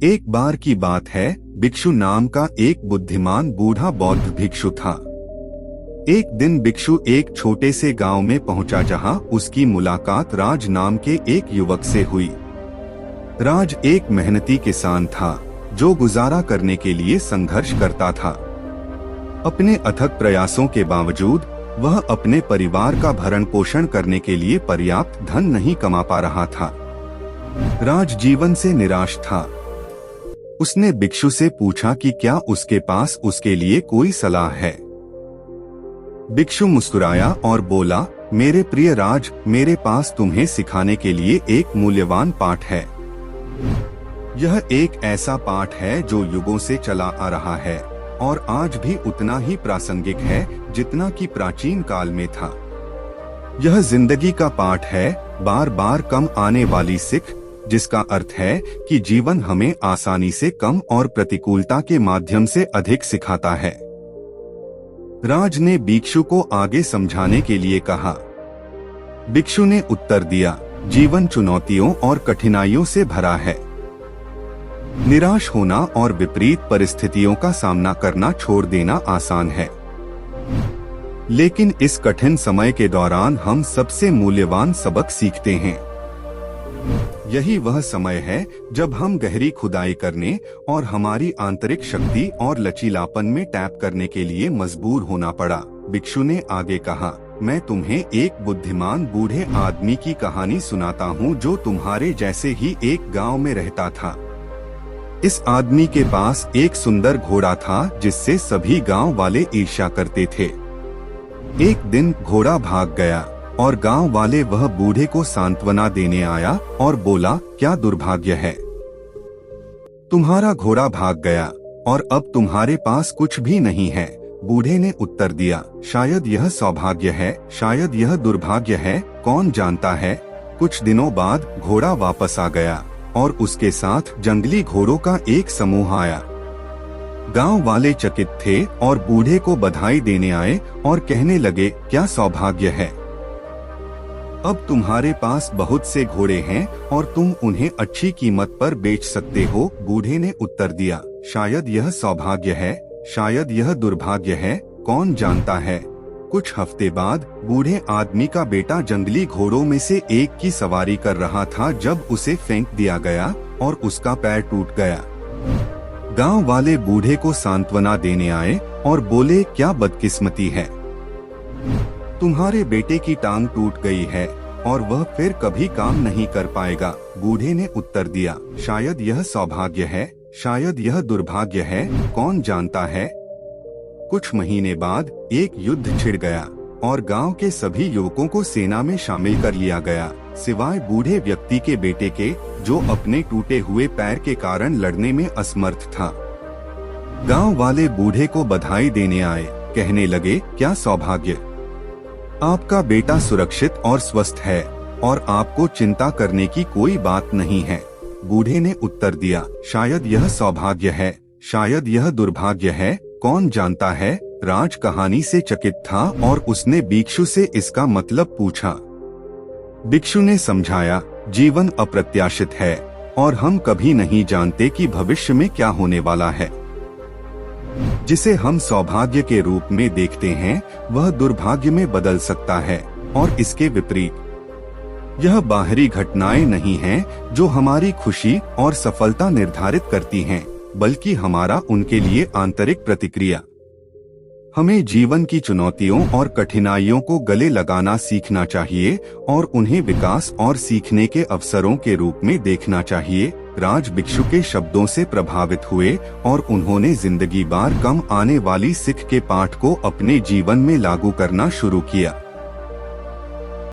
एक बार की बात है, भिक्षु नाम का एक बुद्धिमान बूढ़ा बौद्ध भिक्षु था। एक दिन भिक्षु एक छोटे से गांव में पहुंचा जहां उसकी मुलाकात राज नाम के एक युवक से हुई। राज एक मेहनती किसान था जो गुजारा करने के लिए संघर्ष करता था। अपने अथक प्रयासों के बावजूद वह अपने परिवार का भरण पोषण करने के लिए पर्याप्त धन नहीं कमा पा रहा था। राज जीवन से निराश था। उसने भिक्षु से पूछा कि क्या उसके पास उसके लिए कोई सलाह है। भिक्षु मुस्कुराया और बोला, मेरे प्रिय राज, मेरे पास तुम्हें सिखाने के लिए एक मूल्यवान पाठ है। यह एक ऐसा पाठ है जो युगों से चला आ रहा है और आज भी उतना ही प्रासंगिक है जितना कि प्राचीन काल में था। यह जिंदगी का पाठ है, बार बार कम आने वाली सिख, जिसका अर्थ है कि जीवन हमें आसानी से कम और प्रतिकूलता के माध्यम से अधिक सिखाता है। राज ने भिक्षु को आगे समझाने के लिए कहा। भिक्षु ने उत्तर दिया, जीवन चुनौतियों और कठिनाइयों से भरा है। निराश होना और विपरीत परिस्थितियों का सामना करना छोड़ देना आसान है, लेकिन इस कठिन समय के दौरान हम सबसे मूल्यवान सबक सीखते हैं। यही वह समय है जब हम गहरी खुदाई करने और हमारी आंतरिक शक्ति और लचीलापन में टैप करने के लिए मजबूर होना पड़ा। भिक्षु ने आगे कहा, मैं तुम्हें एक बुद्धिमान बूढ़े आदमी की कहानी सुनाता हूँ जो तुम्हारे जैसे ही एक गांव में रहता था। इस आदमी के पास एक सुंदर घोड़ा था जिससे सभी गांव वाले ईर्ष्या करते थे। एक दिन घोड़ा भाग गया और गांव वाले वह बूढ़े को सांत्वना देने आया और बोला, क्या दुर्भाग्य है, तुम्हारा घोड़ा भाग गया और अब तुम्हारे पास कुछ भी नहीं है। बूढ़े ने उत्तर दिया, शायद यह सौभाग्य है, शायद यह दुर्भाग्य है, कौन जानता है। कुछ दिनों बाद घोड़ा वापस आ गया और उसके साथ जंगली घोड़ों का एक समूह आया। गांव वाले चकित थे और बूढ़े को बधाई देने आए और कहने लगे, क्या सौभाग्य है, अब तुम्हारे पास बहुत से घोड़े हैं और तुम उन्हें अच्छी कीमत पर बेच सकते हो। बूढ़े ने उत्तर दिया, शायद यह सौभाग्य है, शायद यह दुर्भाग्य है, कौन जानता है। कुछ हफ्ते बाद बूढ़े आदमी का बेटा जंगली घोड़ों में से एक की सवारी कर रहा था जब उसे फेंक दिया गया और उसका पैर टूट गया। गांव वाले बूढ़े को सांत्वना देने आए और बोले, क्या बदकिस्मती है, तुम्हारे बेटे की टांग टूट गई है और वह फिर कभी काम नहीं कर पाएगा। बूढ़े ने उत्तर दिया, शायद यह सौभाग्य है, शायद यह दुर्भाग्य है, कौन जानता है। कुछ महीने बाद एक युद्ध छिड़ गया और गांव के सभी युवकों को सेना में शामिल कर लिया गया, सिवाय बूढ़े व्यक्ति के बेटे के, जो अपने टूटे हुए पैर के कारण लड़ने में असमर्थ था। गांव वाले बूढ़े को बधाई देने आए, कहने लगे, क्या सौभाग्य, आपका बेटा सुरक्षित और स्वस्थ है और आपको चिंता करने की कोई बात नहीं है। बूढ़े ने उत्तर दिया, शायद यह सौभाग्य है, शायद यह दुर्भाग्य है, कौन जानता है। राज कहानी से चकित था और उसने भिक्षु से इसका मतलब पूछा। भिक्षु ने समझाया, जीवन अप्रत्याशित है और हम कभी नहीं जानते कि भविष्य में क्या होने वाला है। जिसे हम सौभाग्य के रूप में देखते हैं वह दुर्भाग्य में बदल सकता है और इसके विपरीत। यह बाहरी घटनाएं नहीं हैं जो हमारी खुशी और सफलता निर्धारित करती हैं, बल्कि हमारा उनके लिए आंतरिक प्रतिक्रिया। हमें जीवन की चुनौतियों और कठिनाइयों को गले लगाना सीखना चाहिए और उन्हें विकास और सीखने के अवसरों के रूप में देखना चाहिए। राज भिक्षु के शब्दों से प्रभावित हुए और उन्होंने जिंदगी बार कम आने वाली सिख के पाठ को अपने जीवन में लागू करना शुरू किया।